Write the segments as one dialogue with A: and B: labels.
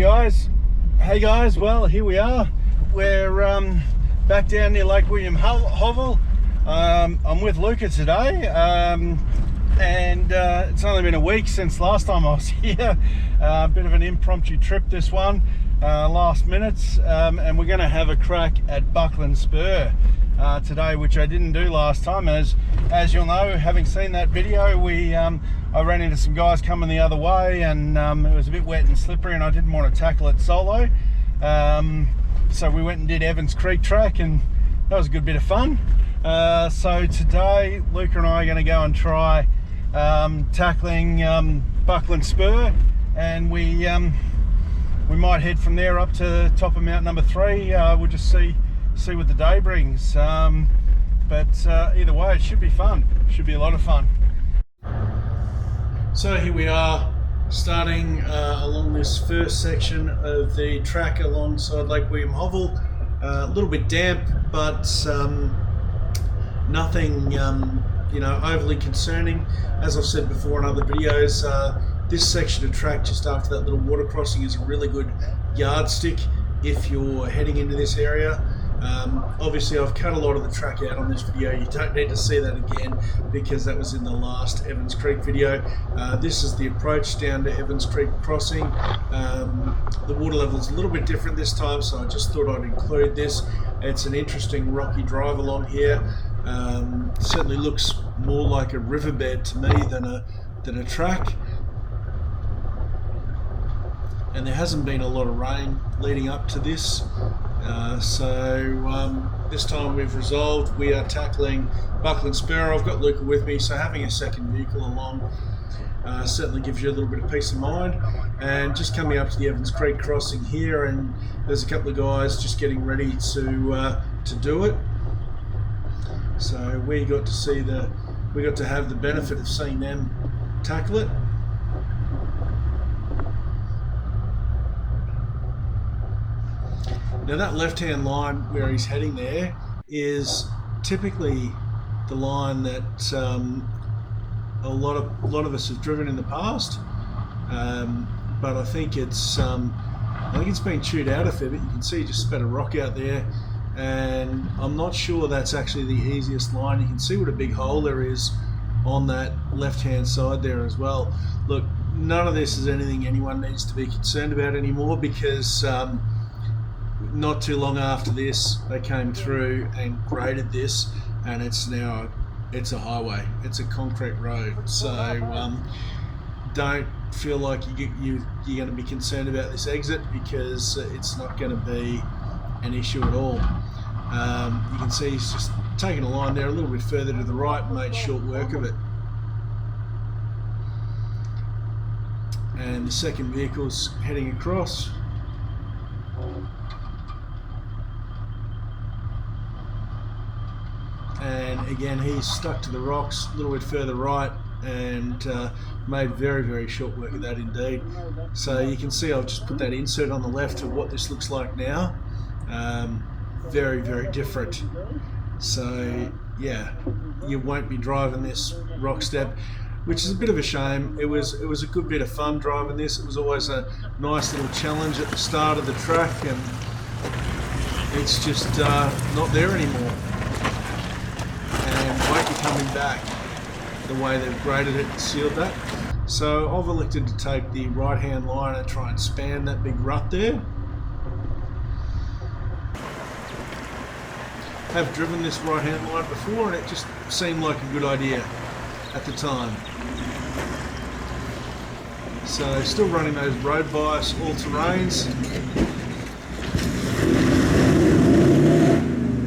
A: Hey guys, well here we are. We're back down near Lake William Hovell. I'm with Luca today, and it's only been a week since last time I was here. A bit of an impromptu trip this one, last minute, and we're going to have a crack at Buckland Spur today, which I didn't do last time. As you'll know, having seen that video, I ran into some guys coming the other way, and it was a bit wet and slippery, and I didn't want to tackle it solo. So we went and did Evans Creek track, and that was a good bit of fun. So today, Luca and I are going to go and try tackling Buckland Spur, and we might head from there up to top of Mount number 3. We'll just see what the day brings. But either way, it should be fun. Should be a lot of fun. So here we are, starting along this first section of the track alongside Lake William Hovell. A little bit damp, but nothing overly concerning. As I've said before in other videos, this section of track just after that little water crossing is a really good yardstick if you're heading into this area. Obviously I've cut a lot of the track out on this video. You don't need to see that again because that was in the last Evans Creek video. This is the approach down to Evans Creek crossing. The water level is a little bit different this time, so I just thought I'd include this. It's an interesting rocky drive along here. Certainly looks more like a riverbed to me than a track. And there hasn't been a lot of rain leading up to this. So this time we've resolved we are tackling Buckland Spur. I've got Luca with me, so having a second vehicle along certainly gives you a little bit of peace of mind. And just coming up to the Evans Creek crossing here, and there's a couple of guys just getting ready to do it. So we got to have the benefit of seeing them tackle it. Now that left-hand line where he's heading there is typically the line that a lot of us have driven in the past, but I think it's been chewed out a fair bit. You can see he just spat a rock out there, and I'm not sure that's actually the easiest line. You can see what a big hole there is on that left-hand side there as well. Look, none of this is anything anyone needs to be concerned about anymore, because not too long after this they came through and graded this, and it's a highway, it's a concrete road. So don't feel like you're going to be concerned about this exit, because it's not going to be an issue at all. You can see he's just taken a line there a little bit further to the right and made short work of it. And the second vehicle's heading across. And again, he's stuck to the rocks a little bit further right, and made very, very short work of that indeed. So you can see I've just put that insert on the left of what this looks like now. Very, very different. So yeah, you won't be driving this rock step, which is a bit of a shame. It was a good bit of fun driving this. It was always a nice little challenge at the start of the track, and it's just not there anymore. And won't be coming back the way they've graded it and sealed that. So I've elected to take the right hand line and try and span that big rut there. Have driven this right hand line before, and it just seemed like a good idea at the time. So still running those road bias all terrains.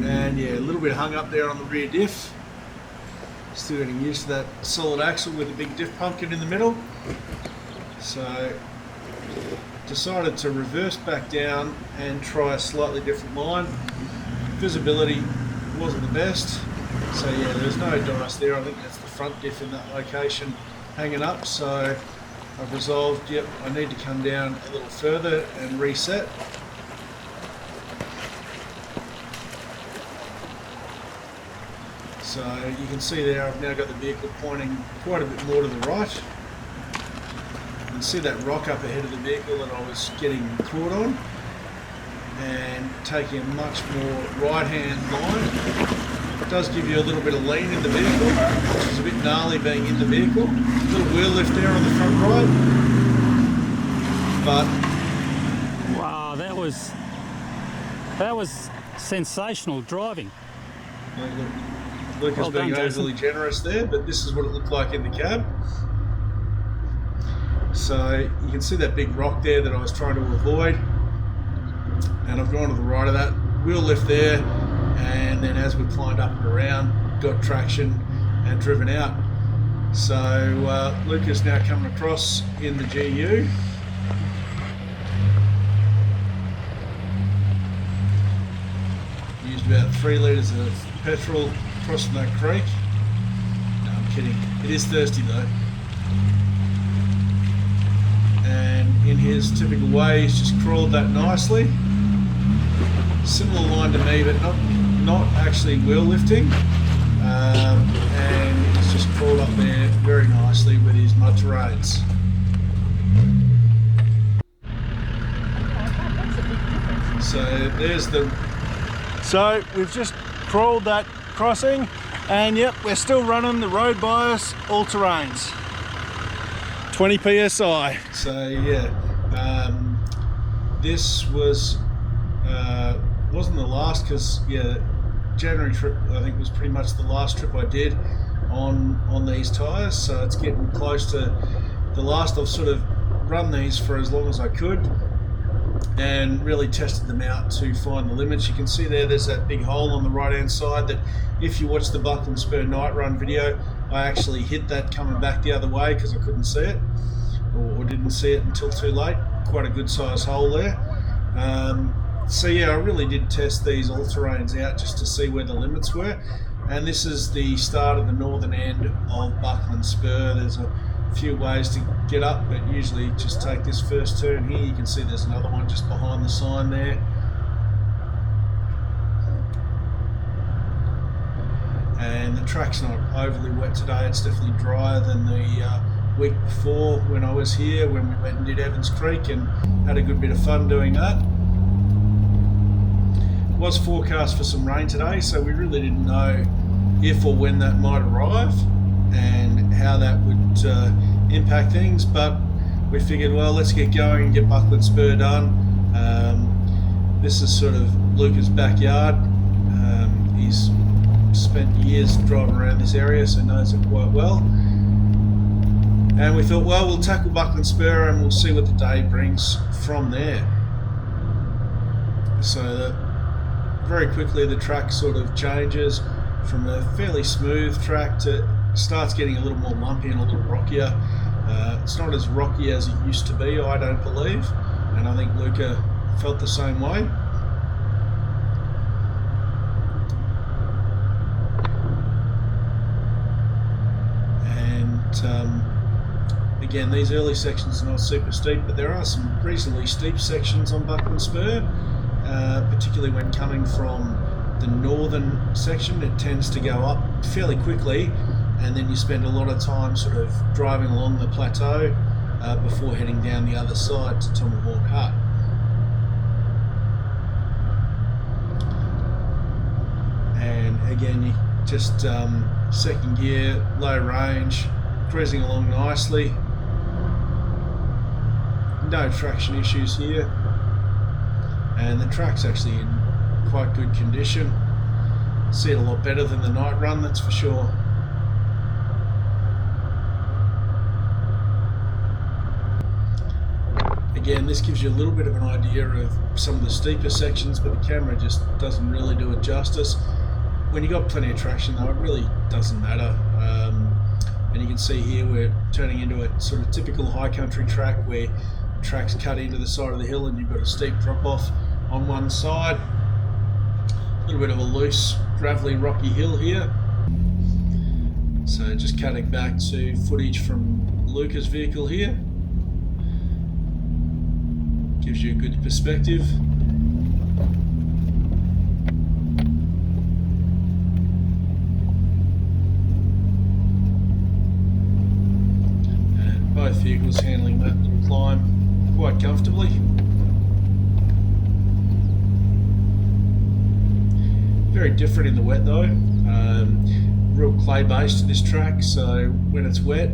A: And yeah, a little bit hung up there on the rear diff. Still getting used to that solid axle with a big diff pumpkin in the middle. So decided to reverse back down and try a slightly different line. Visibility wasn't the best. So yeah, there's no dice there. I think that's the front diff in that location hanging up. So I've resolved, yep, I need to come down a little further and reset. So you can see there I've now got the vehicle pointing quite a bit more to the right. can see that rock up ahead of the vehicle that I was getting caught on, and taking a much more right-hand line. It does give you a little bit of lean in the vehicle, which is a bit gnarly being in the vehicle. A little wheel lift there on the front right. But
B: wow, that was sensational driving.
A: Luca's being overly generous there, but this is what it looked like in the cab. So you can see that big rock there that I was trying to avoid, and I've gone to the right of that, wheel lift there, and then as we climbed up and around, got traction and driven out. So Luca's now coming across in the GU. Used about 3 litres of petrol crossing that creek. No, I'm kidding. It is thirsty though. And in his typical way, he's just crawled that nicely. Similar line to me, but not actually wheel lifting. And he's just crawled up there very nicely with his mud terrains. So there's the... So we've just crawled that crossing, and yep, we're still running the road bias all terrains. 20 psi. So yeah, this was wasn't the last, because yeah, January trip I think was pretty much the last trip I did on these tyres. So it's getting close to the last. I've sort of run these for as long as I could and really tested them out to find the limits. You can see there's that big hole on the right hand side that if you watch the Buckland Spur night run video, I actually hit that coming back the other way because I couldn't see it, or didn't see it until too late. Quite a good size hole there. So yeah, I really did test these all-terrains out just to see where the limits were, and this is the start of the northern end of Buckland Spur. There's a few ways to get up, but usually just take this first turn here. You can see there's another one just behind the sign there. And the track's not overly wet today. It's definitely drier than the week before when I was here, when we went and did Evans Creek and had a good bit of fun doing that. It was forecast for some rain today, so we really didn't know if or when that might arrive and how that would impact things, but we figured, well, let's get going and get Buckland Spur done. This is sort of Luca's backyard. He's spent years driving around this area, so knows it quite well. And we thought, well, we'll tackle Buckland Spur and we'll see what the day brings from there. So very quickly the track sort of changes from a fairly smooth track to starts getting a little more lumpy and a little rockier. It's not as rocky as it used to be, I don't believe, and I think Luca felt the same way. And again, these early sections are not super steep, but there are some reasonably steep sections on Buckland Spur, particularly when coming from the northern section. It tends to go up fairly quickly, and then you spend a lot of time sort of driving along the plateau before heading down the other side to Tomahawk Hut. And again, you just second gear, low range, cruising along nicely. No traction issues here, and the track's actually in quite good condition. See it a lot better than the night run, that's for sure. Again, this gives you a little bit of an idea of some of the steeper sections, but the camera just doesn't really do it justice. When you've got plenty of traction though, it really doesn't matter. And you can see here we're turning into a sort of typical high country track where tracks cut into the side of the hill and you've got a steep drop off on one side. A little bit of a loose, gravelly, rocky hill here. So just cutting back to footage from Luca's vehicle here. Gives you a good perspective. And
C: both vehicles handling that little climb quite comfortably. Very different in the wet though. Real clay base to this track, so when it's wet,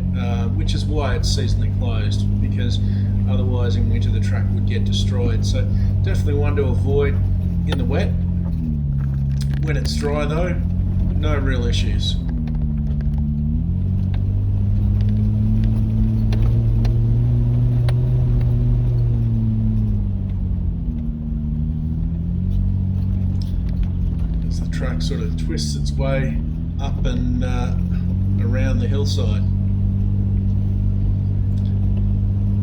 C: which is why it's seasonally closed, because otherwise in winter the track would get destroyed. So definitely one to avoid in the wet. When it's dry though, no real issues. As the track sort of twists its way up and around the hillside.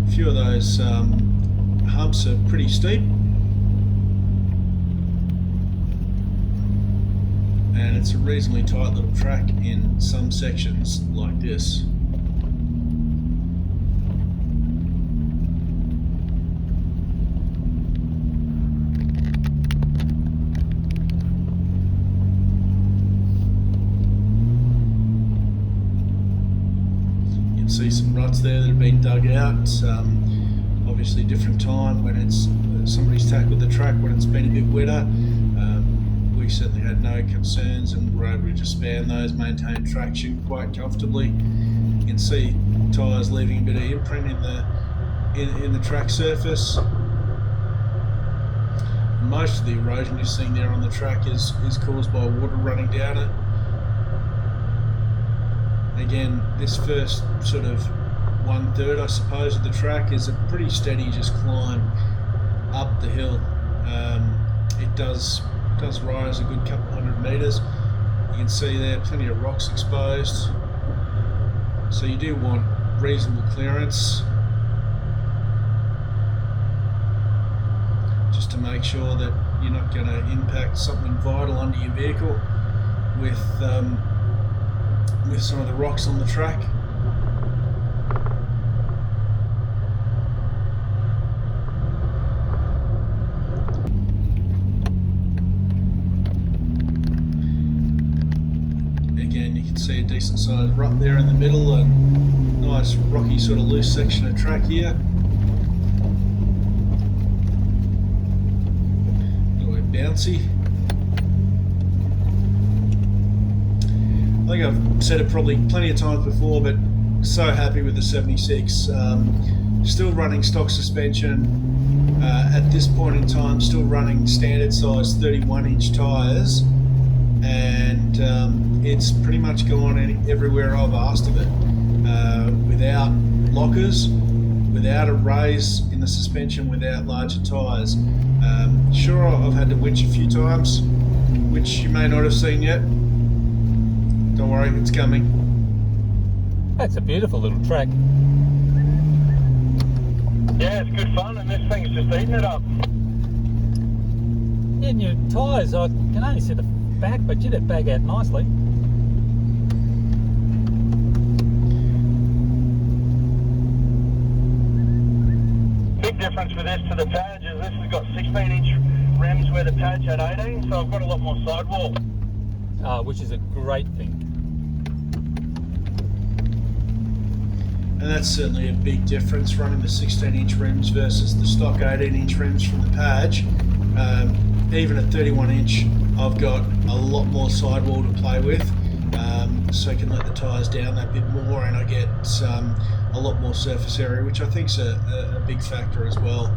C: A few of those humps are pretty steep, and it's a reasonably tight little track in some sections like this. See some ruts there that have been dug out. Obviously different time when it's somebody's tackled the track when it's been a bit wetter. We certainly had no concerns and were able to just span those, maintain traction quite comfortably. You can see tyres leaving a bit of imprint in the track surface. Most of the erosion you're seeing there on the track is caused by water running down it. Again, this first sort of 1/3, I suppose, of the track is a pretty steady just climb up the hill. It does rise a good couple hundred metres. You can see there plenty of rocks exposed, so you do want reasonable clearance just to make sure that you're not going to impact something vital under your vehicle with some of the rocks on the track. Again, you can see a decent sized rut there in the middle and nice rocky sort of loose section of track here. A little bit bouncy. I think I've said it probably plenty of times before, but so happy with the 76. Still running stock suspension at this point in time, still running standard size 31-inch tyres, and it's pretty much gone everywhere I've asked of it, without lockers, without a raise in the suspension, without larger tyres. Sure, I've had to winch a few times, which you may not have seen yet. Don't worry, it's coming.
B: That's a beautiful little track.
D: Yeah, it's good fun, and this thing's just eating it up.
B: Yeah, and your tyres, I can only see the back, but you did bag out nicely.
D: Big difference with this to the Padge is this has got 16-inch rims where the Padge had 18, so I've got a lot more sidewall.
B: Which is a great thing.
C: And that's certainly a big difference, running the 16-inch rims versus the stock 18-inch rims from the Padge. Even at 31-inch, I've got a lot more sidewall to play with, so I can let the tyres down that bit more, and I get a lot more surface area, which I think is a big factor as well.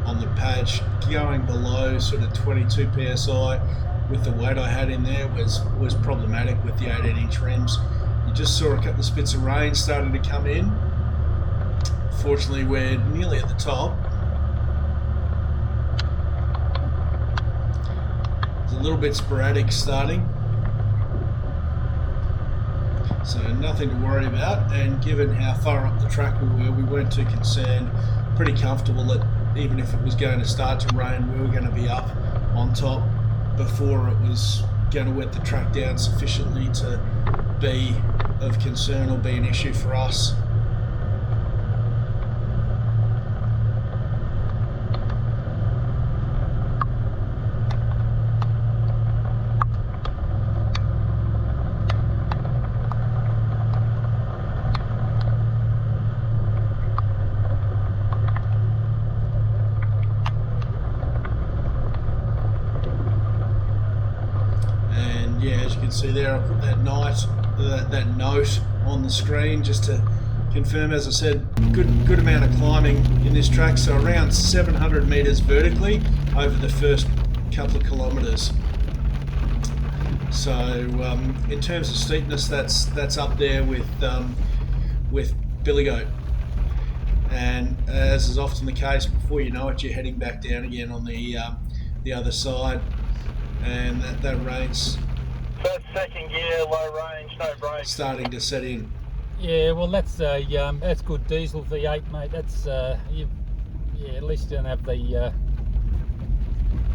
C: On the Padge, going below sort of 22 psi with the weight I had in there was problematic with the 18-inch rims. You just saw a couple of spits of rain starting to come in. Fortunately, we're nearly at the top. It's a little bit sporadic starting, so nothing to worry about. And given how far up the track we weren't too concerned. Pretty comfortable that even if it was going to start to rain, we were going to be up on top before it was going to wet the track down sufficiently to be of concern or be an issue for us. see there, I put that that note on the screen just to confirm. As I said, good amount of climbing in this track, so around 700 meters vertically over the first couple of kilometers. So in terms of steepness, that's up there with Billy Goat. And as is often the case, before you know it, you're heading back down again on the other side, and that rain's
D: second gear, low range, no brakes.
C: starting to set in.
B: Yeah, well, that's good diesel V8, mate. That's at least you don't have the you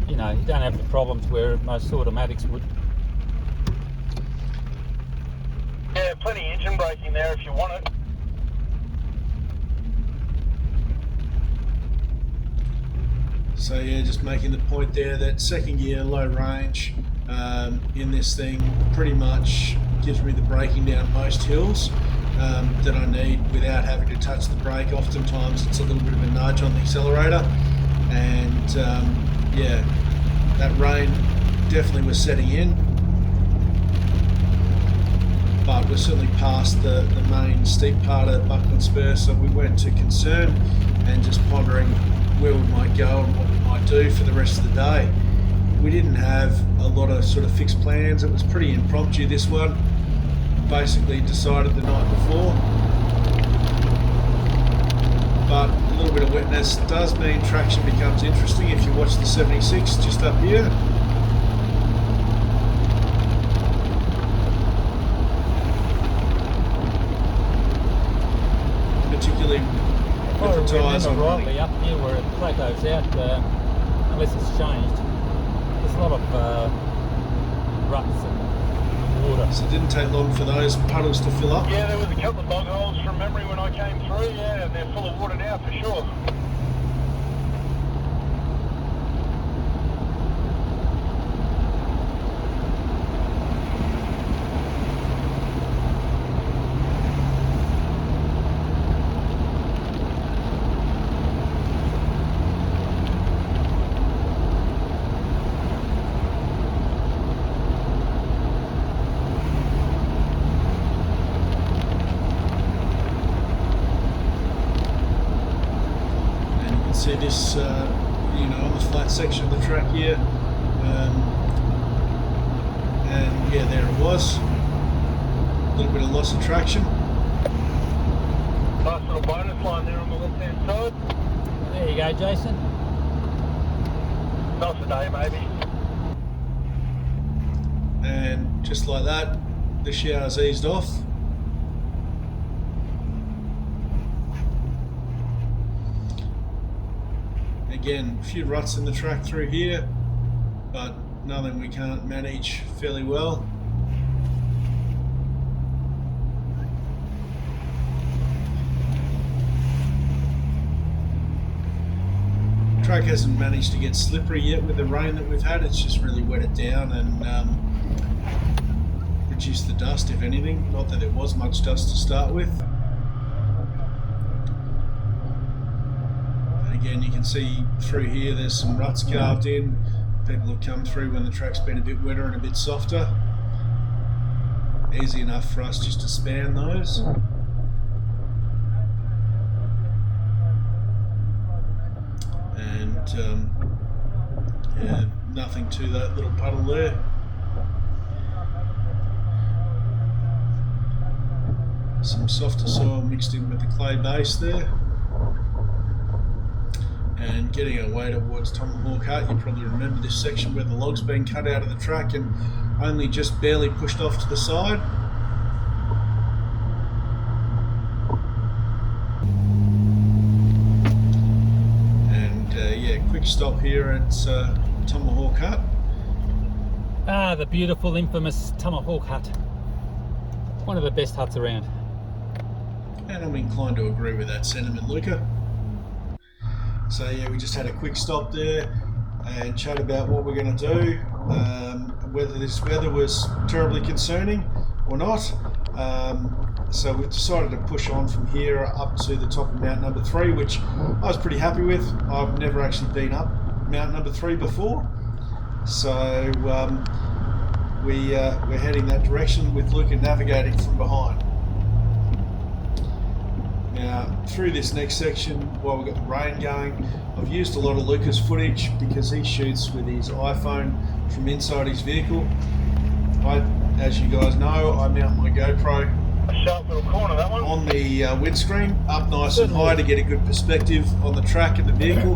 B: don't have the problems where most automatics would.
D: Yeah, plenty engine braking there if you want it.
C: So yeah, just making the point there that second gear, low range in this thing pretty much gives me the braking down most hills that I need without having to touch the brake. Oftentimes it's a little bit of a nudge on the accelerator, and yeah, that rain definitely was setting in, but we're certainly past the main steep part of Buckland Spur, so we weren't too concerned, and just pondering where we might go and what we might do for the rest of the day. We didn't have a lot of sort of fixed plans. It was pretty impromptu, this one. Basically decided the night before. But a little bit of wetness does mean traction becomes interesting if you watch the 76 just up here. Particularly
B: If I
C: with the tyres
B: remember
C: on.
B: rightly, up here where it plateaus out, unless it's changed, there's a lot of ruts and water.
C: So it didn't take long for those puddles to fill up.
D: Yeah, there was a couple of bog holes from memory when I came through, yeah, and they're full of water now for sure.
C: See this, on the flat section of the track here, and yeah, there it was. A little bit of loss of traction.
D: Nice little bonus line there on the left hand side.
B: There you go, Jason.
D: Not today, maybe.
C: And just like that, the shower's eased off. Again, a few ruts in the track through here, but nothing we can't manage fairly well. Track hasn't managed to get slippery yet with the rain that we've had. It's just really wet it down and reduced the dust, if anything. Not that there was much dust to start with. Again, you can see through here there's some ruts carved in. People have come through when the track's been a bit wetter and a bit softer. Easy enough for us just to span those. And yeah, nothing to that little puddle there. Some softer soil mixed in with the clay base there. And getting away towards Tomahawk Hut, you probably remember this section where the log's been cut out of the track and only just barely pushed off to the side. And yeah, quick stop here at Tomahawk Hut.
B: Ah, the beautiful, infamous Tomahawk Hut. One of the best huts around.
C: And I'm inclined to agree with that sentiment, Luca. So yeah, we just had a quick stop there and chat about what we're going to do, whether this weather was terribly concerning or not. So we've decided to push on from here up to the top of Mount number 3, which I was pretty happy with. I've never actually been up Mount number 3 before. So we're heading that direction with Luca navigating from behind. Now, through this next section, while we've got the rain going, I've used a lot of Luca's footage because he shoots with his iPhone from inside his vehicle. As you guys know, I mount my GoPro
D: A sharp little corner, that one.
C: on the windscreen, up nice and high to get a good perspective on the track and the vehicle,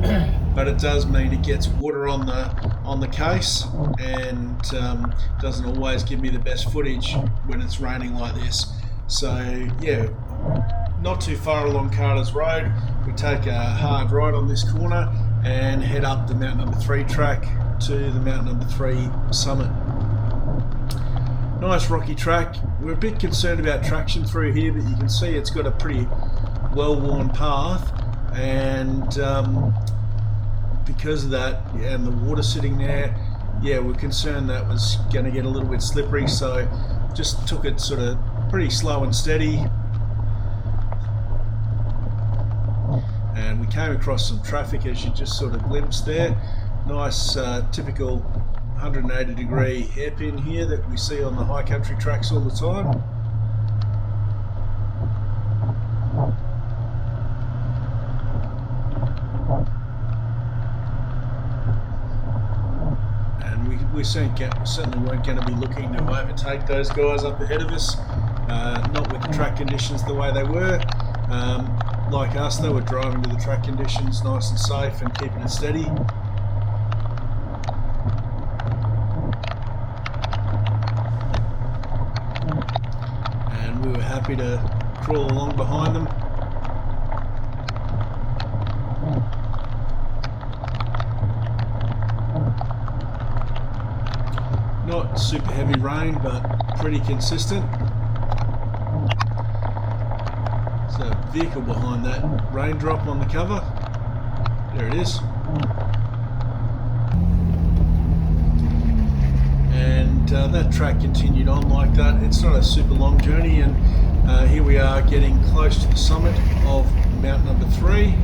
C: but it does mean it gets water on the case and doesn't always give me the best footage when it's raining like this. So yeah, not too far along Carter's Road, we take a hard right on this corner and head up the Mount Number 3 track to the Mount Number 3 summit. Nice rocky track. We're a bit concerned about traction through here, but you can see it's got a pretty well-worn path, and because of that, and the water sitting there, yeah, we're concerned that was going to get a little bit slippery, so just took it sort of pretty slow and steady. And we came across some traffic, as you just sort of glimpsed there. Nice typical 180-degree hairpin here that we see on the high country tracks all the time. And we certainly weren't going to be looking to overtake those guys up ahead of us, not with the track conditions the way they were. Like us, they were driving to the track conditions nice and safe and keeping it steady. And we were happy to crawl along behind them. Not super heavy rain, but pretty consistent. There's a vehicle behind that raindrop on the cover. There it is. And that track continued on like that. It's not a super long journey, and here we are getting close to the summit of Mount Number 3.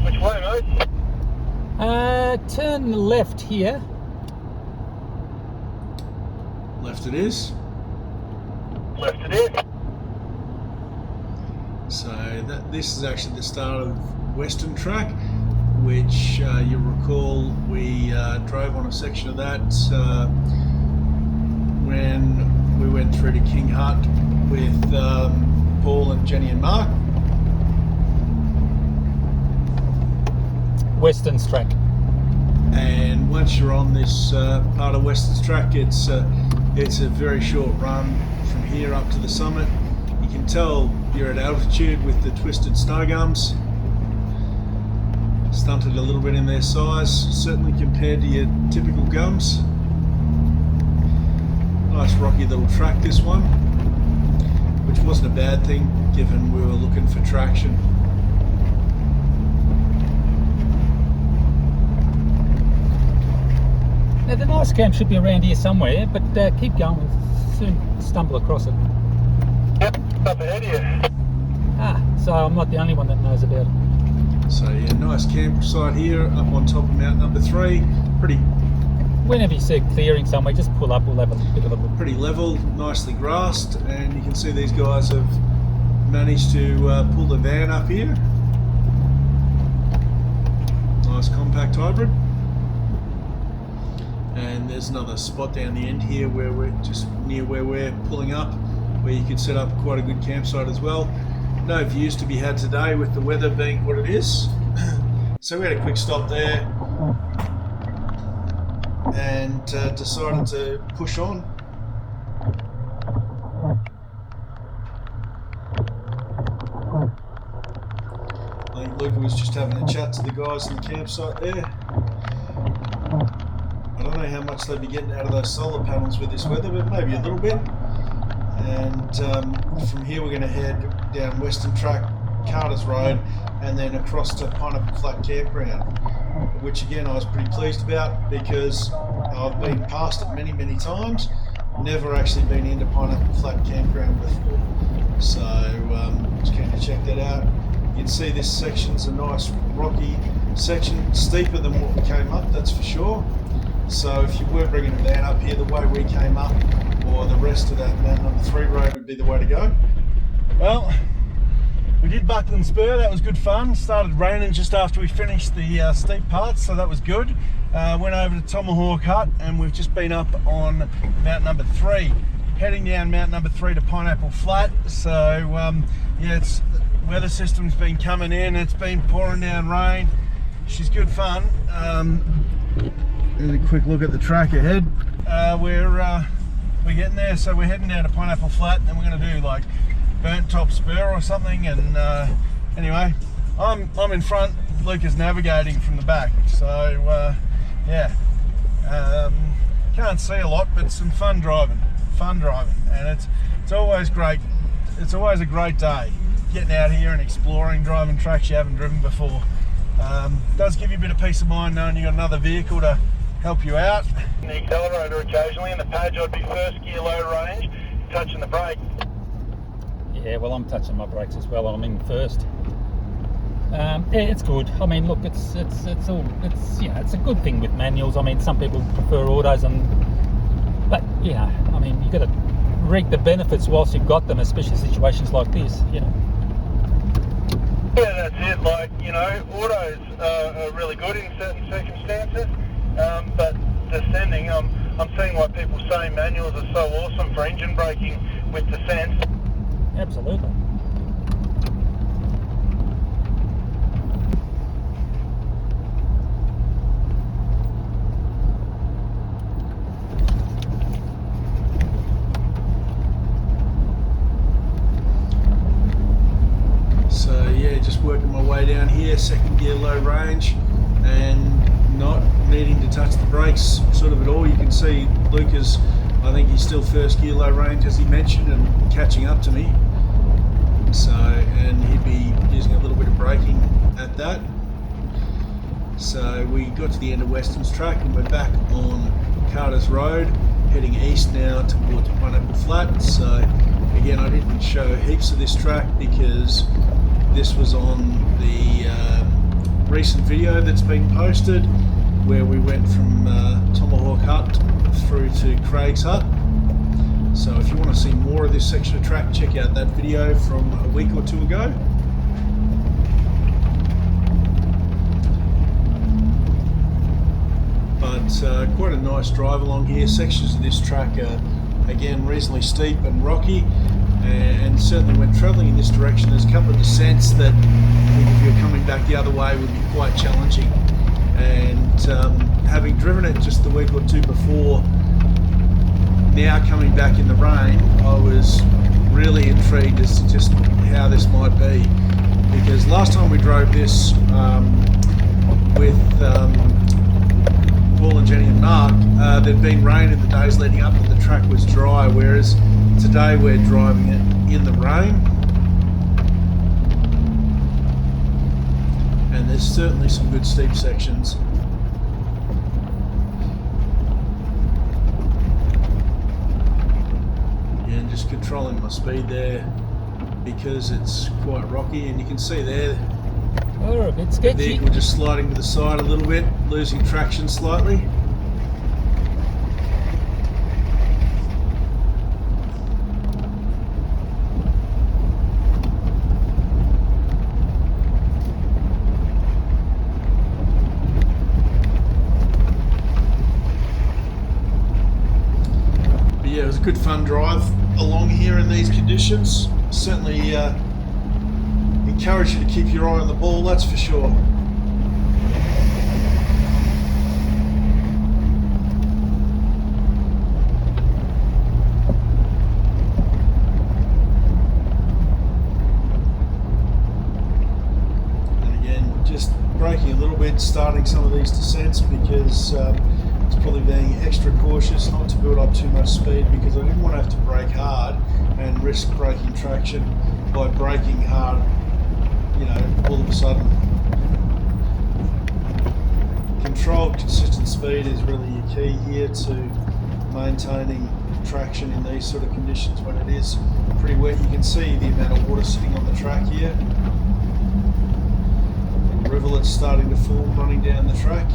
D: Which way, mate?
B: Turn left here.
C: Left it is.
D: Left it is.
C: So this is actually the start of Western Track, which you'll recall we drove on a section of that when we went through to King Hut with Paul and Jenny and Mark.
B: Western's track.
C: And once you're on this part of Western's Track, it's a very short run from here up to the summit. You can tell you're at altitude with the twisted snow gums, stunted a little bit in their size, certainly compared to your typical gums. Nice rocky little track, this one, which wasn't a bad thing given we were looking for traction.
B: Now the nice camp should be around here somewhere, but keep going, we'll soon stumble across it.
D: Yep, up ahead of you.
B: Ah, so I'm not the only one that knows about it.
C: So yeah, nice campsite here up on top of Mount Number 3.
B: Whenever you see a clearing somewhere, just pull up, we'll have a bit of a look.
C: Pretty level, nicely grassed, and you can see these guys have managed to pull the van up here. Nice compact hybrid. And there's another spot down the end here where we're just near where we're pulling up, where you can set up quite a good campsite as well. No views to be had today with the weather being what it is. So we had a quick stop there and decided to push on. I think Luca was just having a chat to the guys in the campsite there. I don't know how much they'd be getting out of those solar panels with this weather, but maybe a little bit. And from here we're going to head down Western Track, Carter's Road, and then across to Pineapple Flat Campground, which again I was pretty pleased about because I've been past it many times, never actually been into Pineapple Flat Campground before. So just keen to check that out. You can see this section's a nice rocky section, steeper than what we came up, that's for sure. So if you were bringing a van up here, the way we came up, or the rest of that Mount number 3 road would be the way to go.
A: Well, we did Buckland Spur, that was good fun. Started raining just after we finished the steep parts, so that was good. Went over to Tomahawk Hut, and we've just been up on Mount number 3. Heading down Mount number 3 to Pineapple Flat. So yeah, it's weather system's been coming in, it's been pouring down rain. She's good fun. There's a quick look at the track ahead. We're getting there, so we're heading down to Pineapple Flat, and then we're going to do like Burnt Top Spur or something. And anyway, I'm in front, Luca's navigating from the back. So yeah, can't see a lot, but some fun driving, and it's always great. It's always a great day getting out here and exploring, driving tracks you haven't driven before. Does give you a bit of peace of mind knowing you've got another vehicle to help you out.
D: The accelerator occasionally, in the Page I'd be first gear low range, touching the brake.
B: Yeah, well, I'm touching my brakes as well, and I'm in first. Yeah, it's good. I mean, look, it's you know, it's a good thing with manuals. I mean, some people prefer autos, but yeah, I mean, you got to reap the benefits whilst you've got them, especially situations like this, you know.
D: Yeah, that's it. Like, you know, autos are really good in certain circumstances, but descending, I'm seeing why people say manuals are so awesome for engine braking with descent.
B: Absolutely.
C: So yeah, just working my way down here, second gear low range, and not needing to touch the brakes sort of at all. You can see Luca's, I think he's still first gear low range as he mentioned, and catching up to me. So, and he'd be using a little bit of braking at that. So we got to the end of Weston's track and we're back on Carter's Road, heading east now towards Pineapple Flat. So again, I didn't show heaps of this track because this was on the recent video that's been posted, where we went from Tomahawk Hut through to Craig's Hut. So if you want to see more of this section of track, check out that video from a week or two ago. But quite a nice drive along here. Sections of this track are again reasonably steep and rocky, and certainly when travelling in this direction there's a couple of descents that if you're coming back the other way would be quite challenging. And having driven it just the week or two before, now coming back in the rain, I was really intrigued as to just how this might be, because last time we drove this with Paul and Jenny and Mark, there'd been rain in the days leading up and the track was dry, whereas today we're driving it in the rain. And there's certainly some good steep sections. And just controlling my speed there because it's quite rocky, and you can see there
B: Oh, a bit sketchy.
C: the vehicle just sliding to the side a little bit, losing traction slightly. But yeah, it was a good fun drive along here in these conditions. Certainly encourage you to keep your eye on the ball, that's for sure. And again, just braking a little bit, starting some of these descents because it's probably being extra cautious not to build up too much speed, because I didn't want to have to brake hard and risk breaking traction by braking hard, you know, all of a sudden. Controlled, consistent speed is really your key here to maintaining traction in these sort of conditions when it is pretty wet. You can see the amount of water sitting on the track here. rivulets starting to form running down the track.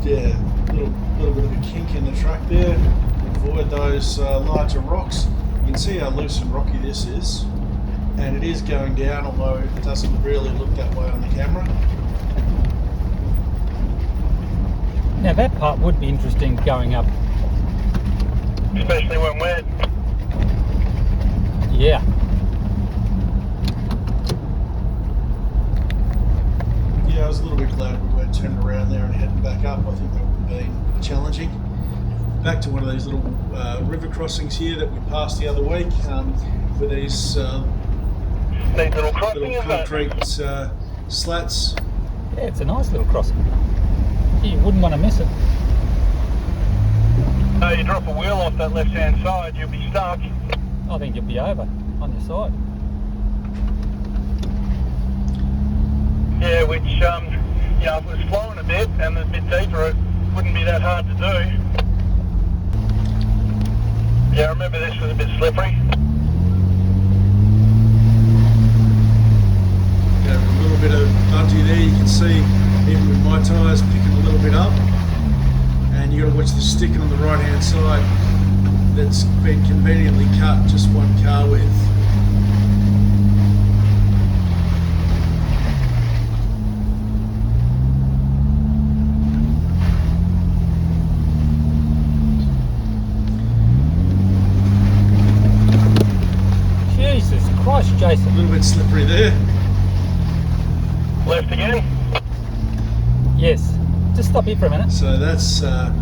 C: Yeah, little bit of a kink in the track there. Avoid those larger rocks. You can see how loose and rocky this is, and it is going down, although it doesn't really look that way on the camera.
B: Now that part would be interesting going up.
D: Especially when wet.
B: Yeah.
C: Yeah, I was a little bit glad we weren't turning around there and heading back up. I think that would have been challenging. Back to one of these little river crossings here that we passed the other week with these
D: little crossing,
C: concrete slats.
B: Yeah, it's a nice little crossing. You wouldn't want to miss it.
D: No, you drop a wheel off that left-hand side, you'll be stuck.
B: I think you'll be over on your side.
D: Yeah, which, if it was flowing a bit and a bit deeper, it wouldn't be that hard to do. Yeah, I remember this was a bit slippery.
C: Yeah, a little bit of bunty there. You can see even with my tyres picking a little bit up. And you got to watch the stick on the right hand side that's been conveniently cut just one car width.
B: Jesus Christ, Jason.
C: A little bit slippery there.
D: Left again.
B: Yes. Just stop here for a minute.
C: So that's
D: That's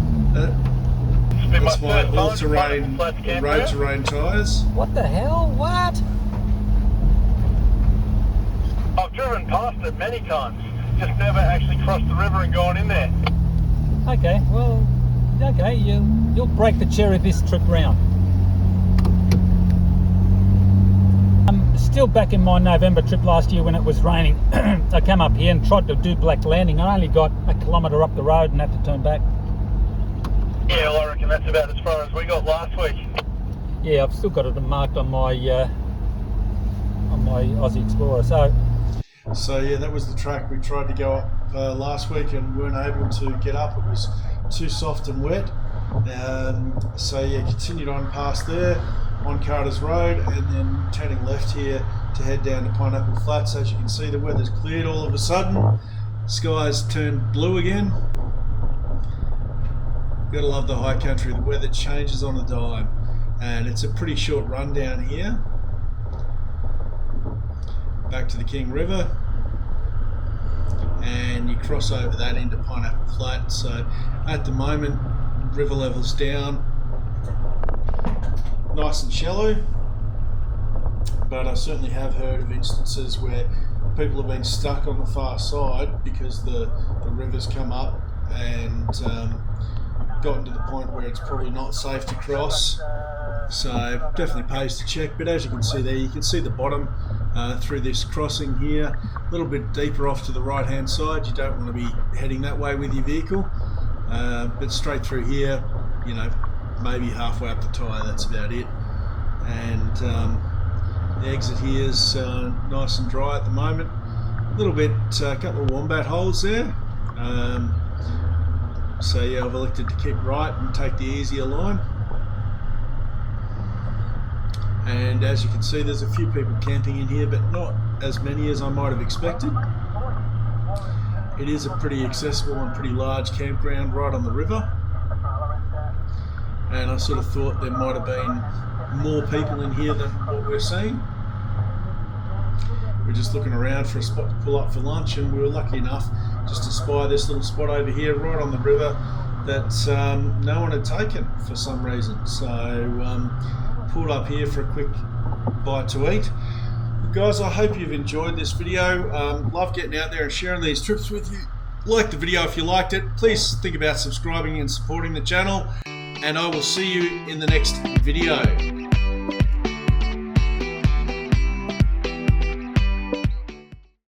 C: my all terrain road terrain tyres.
B: What the hell? What?
D: I've driven past it many times, just never actually crossed the river and gone in there.
B: Okay, well, okay, you'll break the cherry this trip round. I'm still back in my November trip last year when it was raining. I came up here and tried to do Black Landing. I only got a kilometre up the road and had to turn back.
D: Yeah, well, I reckon that's about as far as we got last week.
B: Yeah, I've still got it marked on my Aussie Explorer.
C: So yeah, that was the track we tried to go up last week and weren't able to get up. It was too soft and wet. So yeah, continued on past there on Carter's Road and then turning left here to head down to Pineapple Flats. As you can see, the weather's cleared all of a sudden. Skies turned blue again. Gotta love the high country. The weather changes on a dime, and it's a pretty short run down here. Back to the King River, and you cross over that into Pineapple Flat. So at the moment, river level's down, nice and shallow. But I certainly have heard of instances where people have been stuck on the far side because the river's come up and gotten to the point where it's probably not safe to cross. So definitely pays to check. But as you can see there, you can see the bottom through this crossing here, a little bit deeper off to the right hand side. You don't want to be heading that way with your vehicle, but straight through here, you know, maybe halfway up the tyre, that's about it. And the exit here is nice and dry at the moment. A little bit, a couple of wombat holes there. So yeah, I've elected to keep right and take the easier line. And as you can see, there's a few people camping in here, but not as many as I might have expected. It is a pretty accessible and pretty large campground right on the river. And I sort of thought there might have been more people in here than what we're seeing. We're just looking around for a spot to pull up for lunch, and we were lucky enough just to spy this little spot over here right on the river that no one had taken for some reason. So pulled up here for a quick bite to eat. Guys, I hope you've enjoyed this video. Love getting out there and sharing these trips with you. Like the video if you liked it. Please think about subscribing and supporting the channel. And I will see you in the next video.